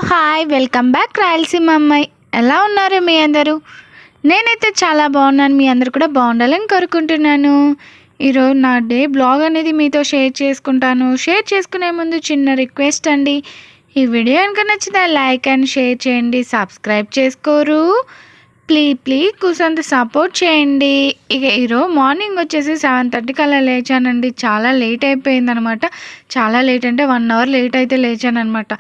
Hi welcome back Rayalaseema అమ్మాయి. ఎలా ఉన్నారు మీ అందరూ? నేనైతే చాలా బాగున్నాను. మీ అందరు కూడా బాగుండాలని కోరుకుంటున్నాను. ఈరోజు నా డే బ్లాగ్ అనేది మీతో షేర్ చేసుకుంటాను. షేర్ చేసుకునే ముందు చిన్న రిక్వెస్ట్ అండి, ఈ వీడియో కనుక నచ్చితే లైక్ అండ్ షేర్ చేయండి. సబ్స్క్రైబ్ చేసుకోరు ప్లీజ్ కూసంత సపోర్ట్ చేయండి. ఇక ఈరోజు మార్నింగ్ వచ్చేసి 7:30కి అలా లేచానండి. చాలా లేట్ అయిపోయింది అనమాట. చాలా లేట్ అంటే 1 అవర్ లేట్ అయితే లేచాను అనమాట.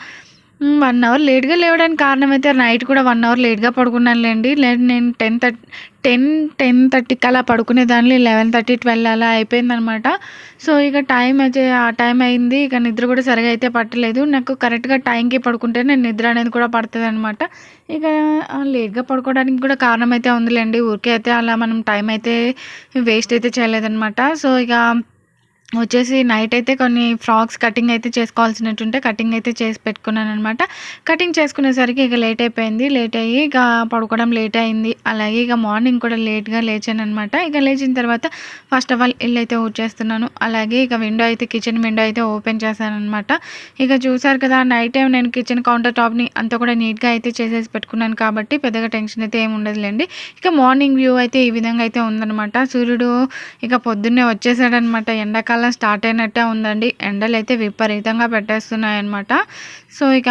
1 అవర్ లేట్గా లేవడానికి కారణం అయితే నైట్ కూడా 1 అవర్ లేట్గా పడుకున్నానులేండి. లేదు నేను 10:30కి అలా పడుకునేదాన్ని. 11:30 12 అలా అయిపోయిందనమాట. సో ఇక టైం అయితే ఆ టైం అయింది. ఇక నిద్ర కూడా సరిగా అయితే పట్టలేదు. నాకు కరెక్ట్గా టైంకి పడుకుంటే నేను నిద్ర అనేది కూడా పడుతుంది అనమాట. ఇక లేట్గా పడుకోవడానికి కూడా కారణం అయితే ఉందిలేండి. ఊరికే అయితే అలా మనం టైం అయితే వేస్ట్ అయితే చేయలేదనమాట. సో ఇక వచ్చేసి నైట్ అయితే కొన్ని ఫ్రాక్స్ కటింగ్ అయితే చేసుకోవాల్సినట్టుంటే కటింగ్ అయితే చేసి పెట్టుకున్నాను అనమాట. కటింగ్ చేసుకునేసరికి ఇక లేట్ అయిపోయింది. లేట్ అయ్యి ఇక పడుకోవడం లేట్ అయింది. అలాగే ఇక మార్నింగ్ కూడా లేట్గా లేచాను అనమాట. ఇక లేచిన తర్వాత ఫస్ట్ ఆఫ్ ఆల్ ఇల్లు అయితే ఊడ్చేస్తున్నాను. అలాగే ఇక విండో అయితే కిచెన్ విండో అయితే ఓపెన్ చేశాను అనమాట. ఇక చూసారు కదా, నైట్ టైం నేను కిచెన్ కౌంటర్ టాప్ని అంతా కూడా నీట్గా అయితే చేసేసి పెట్టుకున్నాను కాబట్టి పెద్దగా టెన్షన్ అయితే ఏమి ఉండదులేండి. ఇక మార్నింగ్ వ్యూ అయితే ఈ విధంగా అయితే ఉందన్నమాట. సూర్యుడు ఇక పొద్దున్నే వచ్చేసాడనమాట. ఎండాకాలం స్టార్ట్ అయినట్టే ఉందండి. ఎండలు అయితే విపరీతంగా పెట్టేస్తున్నాయి అన్నమాట. సో ఇక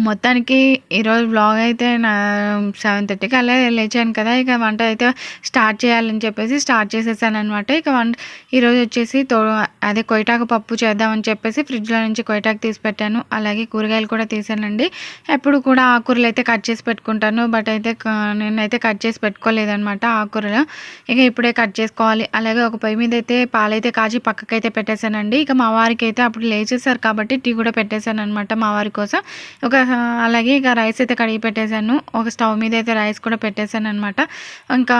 మొత్తానికి ఈరోజు వ్లాగ్ అయితే నా 7:30కి అలా లేచాను కదా. ఇక వంట అయితే స్టార్ట్ చేయాలని చెప్పేసి స్టార్ట్ చేసేసాను అనమాట. ఇక ఈరోజు వచ్చేసి అదే కొయ్యటాకు పప్పు చేద్దామని చెప్పేసి ఫ్రిడ్జ్లో నుంచి కొయ్యటాకు తీసి పెట్టాను. అలాగే కూరగాయలు కూడా తీసానండి. ఎప్పుడు కూడా ఆకుకూరలు అయితే కట్ చేసి పెట్టుకుంటాను. బట్ అయితే నేనైతే కట్ చేసి పెట్టుకోలేదనమాట ఆకుకూరలు. ఇక ఇప్పుడే కట్ చేసుకోవాలి. అలాగే ఒక పొయ్యి మీద అయితే పాలైతే కాచి పక్కకైతే పెట్టేశానండి. ఇక మా వారికి అయితే అప్పుడు లేచేసారు కాబట్టి టీ కూడా పెట్టేశాను అనమాట మా వారి కోసం. అలాగే ఇక రైస్ అయితే కడిగి పెట్టేశాను. ఒక స్టవ్ మీద అయితే రైస్ కూడా పెట్టేశాను అనమాట. ఇంకా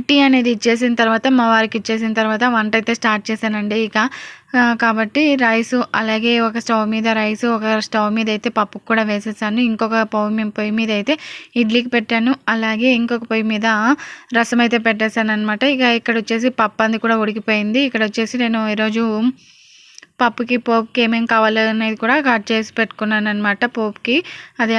టీ అనేది ఇచ్చేసిన తర్వాత మా వారికి ఇచ్చేసిన తర్వాత వంట అయితే స్టార్ట్ చేశానండి. ఇక కాబట్టి రైసు అలాగే ఒక స్టవ్ మీద రైసు, ఒక స్టవ్ మీద అయితే పప్పుకు కూడా వేసేసాను. ఇంకొక పొయ్యి మీద అయితే ఇడ్లీకి పెట్టాను. అలాగే ఇంకొక పొయ్యి మీద రసం అయితే పెట్టేశాను అనమాట. ఇక ఇక్కడ వచ్చేసి పప్పు అంది కూడా ఉడికిపోయింది. ఇక్కడ వచ్చేసి నేను ఈరోజు పప్పుకి పోపుకి ఏమేమి కావాలో అనేది కూడా కట్ చేసి పెట్టుకున్నాను అనమాట. పోపుకి అదే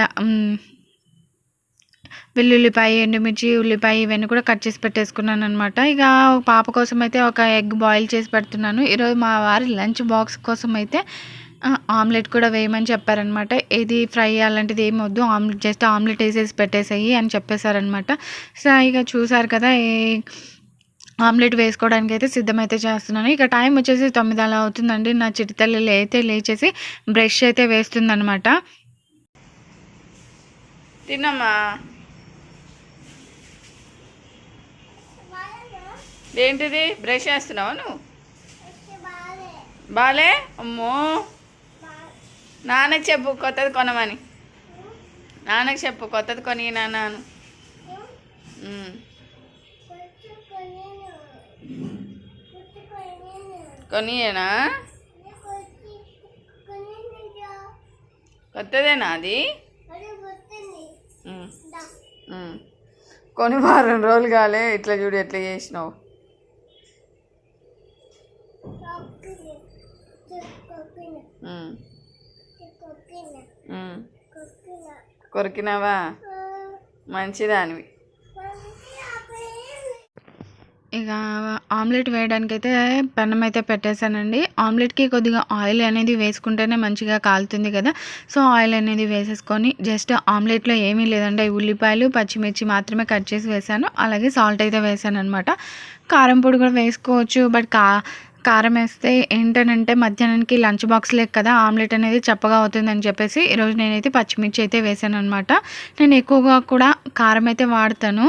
వెల్లుల్లిపాయ, ఎండుమిర్చి, ఉల్లిపాయ ఇవన్నీ కూడా కట్ చేసి పెట్టేసుకున్నాను అనమాట. ఇక పాప కోసం అయితే ఒక ఎగ్ బాయిల్ చేసి పెడుతున్నాను. ఈరోజు మా వారి లంచ్ బాక్స్ కోసం అయితే ఆమ్లెట్ కూడా వేయమని చెప్పారనమాట. ఏది ఫ్రై అలాంటిది ఏమి వద్దు, జస్ట్ ఆమ్లెట్ వేసేసి పెట్టేసాయి అని చెప్పేశారనమాట. సో ఇక చూసారు కదా, ఆమ్లెట్ వేసుకోవడానికి అయితే సిద్ధమైతే చేస్తున్నాను. ఇక టైం వచ్చేసి 9 అలా అవుతుందండి. నా చిటితల్లి అయితే లేచేసి బ్రష్ అయితే వేస్తుందనమాట. తిన్నమ్మా, ఏంటిది బ్రష్ వేస్తున్నావా నువ్వు? బాలే అమ్మో, నాన్నకి చెప్పు కొత్తది కొనమని. నాన్నకి చెప్పు కొత్తది కొని నాన్న. కొనియేనా? కొత్తదేనా అది? కొని 10 రోజులు కాలే, ఇట్లా చూడు ఎట్లా చేసినావు. కొరికినావా? మంచిదానివి. ఇక ఆమ్లెట్ వేయడానికి అయితే పెనం అయితే పెట్టేశానండి. ఆమ్లెట్కి కొద్దిగా ఆయిల్ అనేది వేసుకుంటేనే మంచిగా కాలుతుంది కదా. సో ఆయిల్ అనేది వేసేసుకొని జస్ట్ ఆమ్లెట్లో ఏమీ లేదండి, ఉల్లిపాయలు పచ్చిమిర్చి మాత్రమే కట్ చేసి వేసాను. అలాగే సాల్ట్ అయితే వేసాను అనమాట. కారం పొడి కూడా వేసుకోవచ్చు. బట్ కారం వేస్తే ఏంటనంటే మధ్యాహ్నానికి లంచ్ బాక్స్ లేక కదా ఆమ్లెట్ అనేది చప్పగా అవుతుందని చెప్పేసి ఈరోజు నేనైతే పచ్చిమిర్చి అయితే వేసాను అనమాట. నేను ఎక్కువగా కూడా కారం అయితే వాడతాను,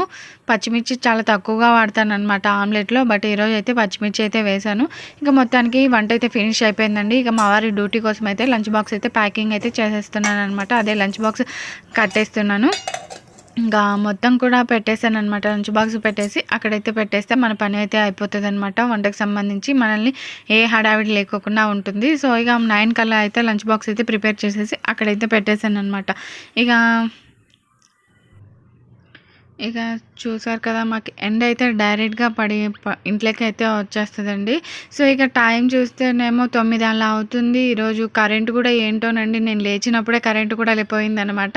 పచ్చిమిర్చి చాలా తక్కువగా వాడతాను అనమాట ఆమ్లెట్లో. బట్ ఈరోజు అయితే పచ్చిమిర్చి అయితే వేసాను. ఇంకా మొత్తానికి వంట అయితే ఫినిష్ అయిపోయిందండి. ఇక మా వారి డ్యూటీ కోసం అయితే లంచ్ బాక్స్ అయితే ప్యాకింగ్ అయితే చేసేస్తున్నాను అనమాట. అదే లంచ్ బాక్స్ కట్టేస్తున్నాను. ఇంకా మొత్తం కూడా పెట్టేశాను అనమాట. లంచ్ బాక్స్ పెట్టేసి అక్కడైతే పెట్టేస్తే మన పని అయితే అయిపోతుంది అనమాట. వంటకు సంబంధించి మనల్ని ఏ హడావిడి లేకోకుండా ఉంటుంది. సో ఇక 9 కల్లా అయితే లంచ్ బాక్స్ అయితే ప్రిపేర్ చేసేసి అక్కడైతే పెట్టేశాను అనమాట. ఇక చూసారు కదా, మాకు ఎండ అయితే డైరెక్ట్‌గా పడి ఇంట్లోకి అయితే వచ్చేస్తదండి. సో, ఇక టైం చూస్తేనేమో 9 అలా అవుతుంది. ఈరోజు కరెంట్ కూడా ఏంటోనండి, నేను లేచినప్పుడే కరెంట్ కూడా వెళ్ళిపోయిందనమాట.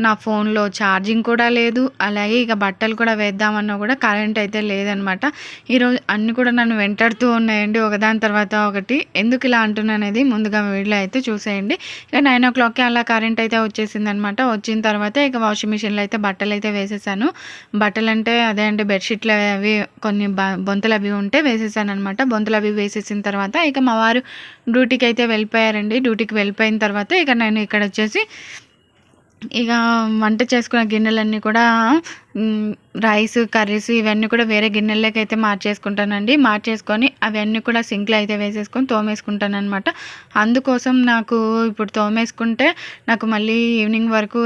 నా ఫోన్‌లో ఛార్జింగ్ కూడా లేదు. అలాగే ఇక బట్టలు కూడా వేద్దామన్నా కూడా కరెంట్ అయితే లేదనమాట. ఈరోజు అన్నీ కూడా నన్ను వెంటాడుతూ ఉన్నాయండి, ఒకదాని తర్వాత ఒకటి. ఎందుకు ఇలా అంటున్నాననేది ముందుగా వీడియోలో అయితే చూసేయండి. ఇక 9:00కి అలా కరెంట్ అయితే వచ్చేసిందనమాట. వచ్చిన తర్వాత ఇక వాషింగ్ మిషన్‌లో అయితే బట్టలైతే వేసేసాను. బట్టలంటే అదే అండి, బెడ్‌షీట్లు అవి కొన్ని బొంతలు అవి ఉంటే వేసేసాననమాట. బొంతలు అవి వేసేసిన తర్వాత ఇక మా వారు డ్యూటీకి అయితే వెళ్ళిపోయారండి. డ్యూటీకి వెళ్ళిపోయిన తర్వాత ఇక నేను ఇక్కడ వచ్చేసి ఇక వంట చేసుకున్న గిన్నెలన్నీ కూడా రైస్, కర్రీస్ ఇవన్నీ కూడా వేరే గిన్నెల్లోకి అయితే మార్చేసుకుంటానండి. మార్చేసుకొని అవన్నీ కూడా సింక్లో అయితే వేసేసుకొని తోమేసుకుంటానమాట. అందుకోసం నాకు ఇప్పుడు తోమేసుకుంటే నాకు మళ్ళీ ఈవినింగ్ వరకు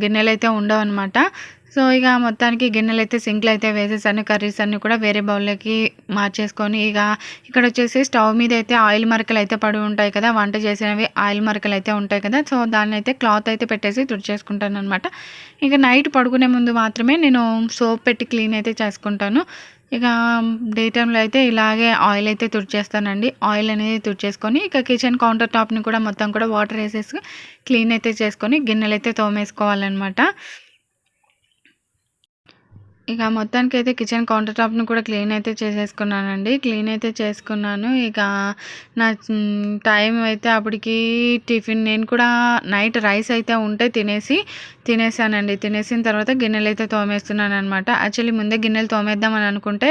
గిన్నెలు అయితే ఉండవన్నమాట. సో, ఇక మొత్తానికి గిన్నెలైతే సింక్‌లో అయితే వేసేసాను. కర్రీస్ అన్నీ కూడా వేరే బౌల్‌లోకి మార్చేసుకొని ఇక ఇక్కడ వచ్చేసి స్టవ్ మీద అయితే ఆయిల్ మరకలు అయితే పడి ఉంటాయి కదా, వంట చేసినవి ఆయిల్ మరకలు అయితే ఉంటాయి కదా. సో, దాన్నైతే క్లాత్ అయితే పెట్టేసి తుడిచేసుకుంటాననమాట. ఇక నైట్ పడుకునే ముందు మాత్రమే నేను సోప్ పెట్టి క్లీన్ అయితే చేసుకుంటాను. ఇక డే టైంలో అయితే ఇలాగే ఆయిల్ అయితే తుడిచేస్తానండి. ఆయిల్ అనేది తుడిచేసుకొని ఇక కిచెన్ కౌంటర్ టాప్‌ని కూడా మొత్తం కూడా వాటర్ వేసేసి క్లీన్ అయితే చేసుకొని గిన్నెలైతే తోమేసుకోవాలన్నమాట. ఇక మొత్తానికైతే కిచెన్ కౌంటర్ టాప్‌ని కూడా క్లీన్ అయితే చేసేసుకున్నానండి. క్లీన్ అయితే చేసుకున్నాను. ఇక నా టైం అయితే అప్పటికి టిఫిన్ నేను కూడా నైట్ రైస్ అయితే ఉంటే తినేసానండి. తినేసిన తర్వాత గిన్నెలైతే తోమేస్తున్నాననమాట. యాక్చువల్లీ ముందే గిన్నెలు తోమేద్దామని అనుకుంటే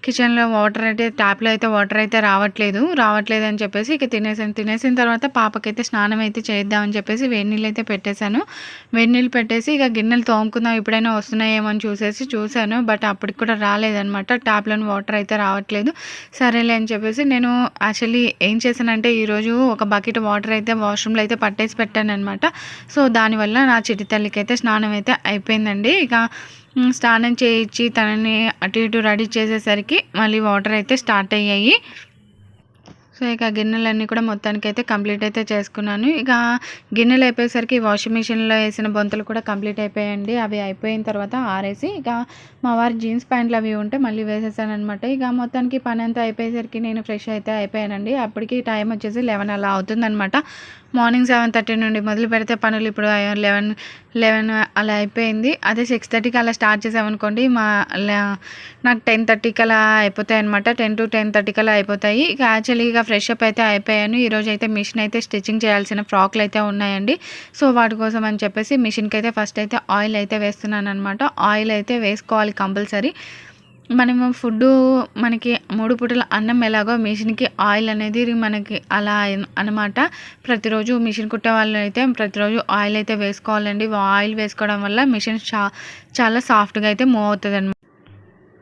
కిచెన్‌లో వాటర్ అయితే ట్యాప్‌లో అయితే వాటర్ అయితే రావట్లేదని చెప్పేసి ఇక తినేసాను. తినేసిన తర్వాత పాపకైతే స్నానం అయితే చేద్దామని చెప్పేసి వేడి నీళ్ళు అయితే పెట్టేశాను. వేడి నీళ్ళు పెట్టేసి ఇక గిన్నెలు తోముకుందాం ఎప్పుడైనా వస్తున్నాయేమో అని చూసాను. బట్ అప్పటికి కూడా రాలేదనమాట. ట్యాప్‌లోని వాటర్ అయితే రావట్లేదు. సరేలే అని చెప్పేసి నేను యాక్చువల్లీ ఏం చేశానంటే ఈరోజు ఒక బకెట్ వాటర్ అయితే వాష్‌రూమ్‌లో అయితే పట్టేసి పెట్టాననమాట. సో, దానివల్ల నా చిట్టి తల్లికైతే స్నానం అయితే అయిపోయిందండి. ఇక స్నానం చేయించి తనని అటు ఇటు రెడీ చేసేసరికి మళ్ళీ వాటర్ అయితే స్టార్ట్ అయ్యాయి. సో, ఇక గిన్నెలన్నీ కూడా మొత్తానికైతే కంప్లీట్ అయితే చేసుకున్నాను. ఇక గిన్నెలు అయిపోయేసరికి వాషింగ్ మిషన్‌లో వేసిన బొంతలు కూడా కంప్లీట్ అయిపోయాయండి. అవి అయిపోయిన తర్వాత ఆరేసి ఇక మా వారి జీన్స్ ప్యాంట్లు అవి ఉంటే మళ్ళీ వేసేసాననమాట. ఇక మొత్తానికి పని అంతా అయిపోయేసరికి నేను ఫ్రెష్ అయితే అయిపోయానండి. అప్పటికి టైం వచ్చేసి 11 అలా అవుతుందనమాట. మార్నింగ్ 7:30 నుండి మొదలు పెడితే పనులు ఇప్పుడు 11 అలా అయిపోయింది. అదే 6:30కి అలా స్టార్ట్ చేసామనుకోండి నాకు 10:30కి అలా అయిపోతాయన్నమాట. 10-10:30కి అలా అయిపోతాయి. ఇక యాక్చువల్లీ ఫ్రెష్ అప్ అయితే అయిపోయాను. ఈరోజు అయితే మిషన్ అయితే స్టిచ్చింగ్ చేయాల్సిన ఫ్రాక్లు అయితే ఉన్నాయండి. సో, వాటి కోసం అని చెప్పేసి మిషన్కి అయితే ఫస్ట్ అయితే ఆయిల్ అయితే వేస్తున్నాను అనమాట. ఆయిల్ అయితే వేసుకోవాలి కంపల్సరీ. మనము ఫుడ్డు మనకి 3 పూటల అన్నం ఎలాగో మిషన్కి ఆయిల్ అనేది మనకి అలా అనమాట. ప్రతిరోజు మిషన్ కుట్టే వాళ్ళు అయితే ప్రతిరోజు ఆయిల్ అయితే వేసుకోవాలండి. ఆయిల్ వేసుకోవడం వల్ల మిషన్ చాలా సాఫ్ట్గా అయితే మూవ్ అవుతుంది అనమాట.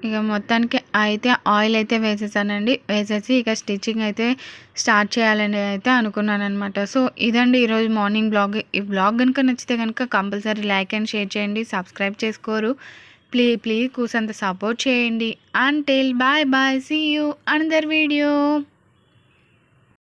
ఇక మొత్తానికి అయితే ఆయిల్ అయితే వేసేసానండి. వేసేసి ఇక స్టిచ్చింగ్ అయితే స్టార్ట్ చేయాలని అయితే అనుకున్నానమాట. సో, ఇదండి ఈరోజు మార్నింగ్ బ్లాగ్. ఈ బ్లాగ్ కనుక నచ్చితే కనుక కంపల్సరీ లైక్ అండ్ షేర్ చేయండి. సబ్స్క్రైబ్ చేసుకోరు. ప్లీజ్ కూసంత సపోర్ట్ చేయండి. Until bye see you another video.